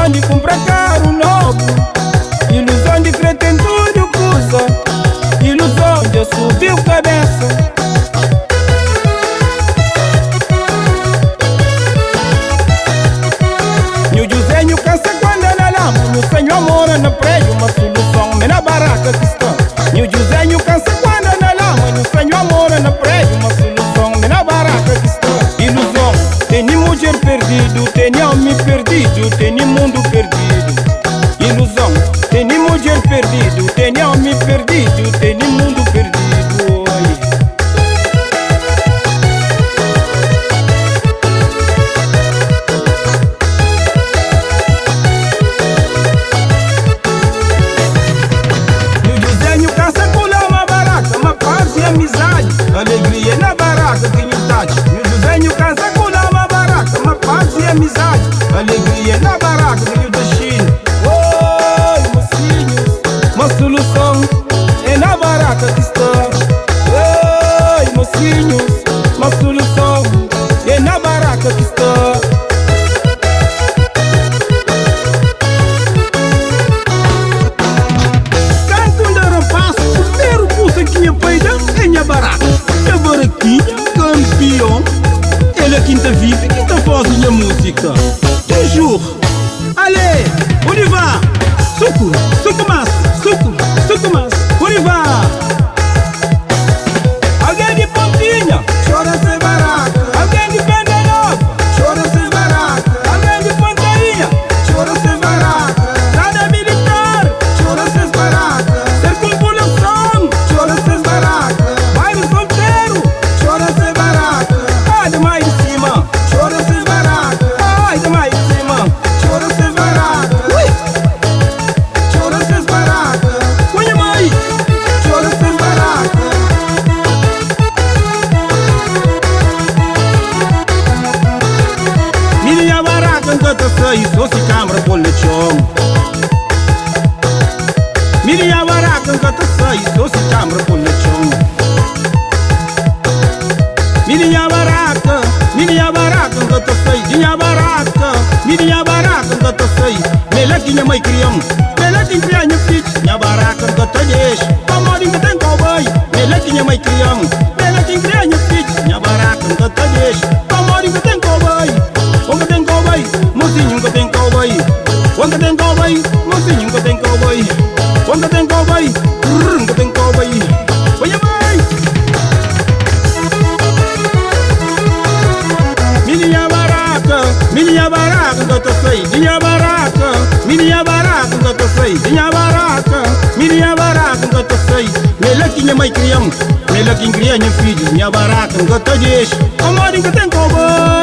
Ilusão de comprar carro novo, ilusão de crer em tudo que usa, ilusão de eu subir o cabeça. Nho José, nho cansa quando ela lama, nho senhor mora na prédio, uma solução, me na barraca que está. Nho José, nho cansa quando ela lama, nho senhor mora na prédio, uma solução, me na barraca que está. Ilusão, tem mulher perdido, tem homem perdido, tem mundo perdido. Ilusão, tem mulher perdido, tem homem perdido, tem mundo perdido. Oi. Amizade, alegria na barraca que nho tachi. Nho José, nho cansa colar uma barraca, uma paz e amizade, alegria na barraca que nho destino. Oi, mocinhos, uma solução é na barraca que está. Oi, mocinhos, uma solução é na barraca que está. Campeão, ele é quinta vive, quinta faz minha música. Toujours. Allez, on y va. Suco, suco mas, suco mas, on y va. Alguém de Pontinha, chora sem barraca. Alguém de Penda Nova, chora sem barraca. Alguém de Pontainha, chora sem barraca. Nada militar, chora sem barraca. Circunvulação, chora sem barraca. Bairro solteiro, chora sem barraca. Ai, de mais de cima, chora sem barraca. Ai, de mais de cima, chora sem barraca. Ui, chora sem barraca. Cunha mãe, chora sem barraca. Minha barraca encanta sair, só se câmara por lechão. Minha barraca encanta sair, só se câmara por lechão. Minha barraca encanta sair, minha barraca encanta sair. Melequinha mãe criam, melequinha cria minha filha. Minha barraca encanta deixa, amor ainda tem cowboy. Melequinha mãe criam, melequinha cria minha filha. Minha barraca encanta deixa, amor ainda tem cowboy. Onde tem cowboy, mocinho nunca tem cowboy. Onde tem cowboy, mocinho nunca tem cowboy. Onde tem cowboy, nunca tem cowboy. Olha mãe. Minha barraca encanta sair, minha barraca encanta sair, minha barraca encanta sair. Melequinha mãe criam, melequinha cria minha filha. Minha barraca encanta deixa, amor nunca tem cowboy.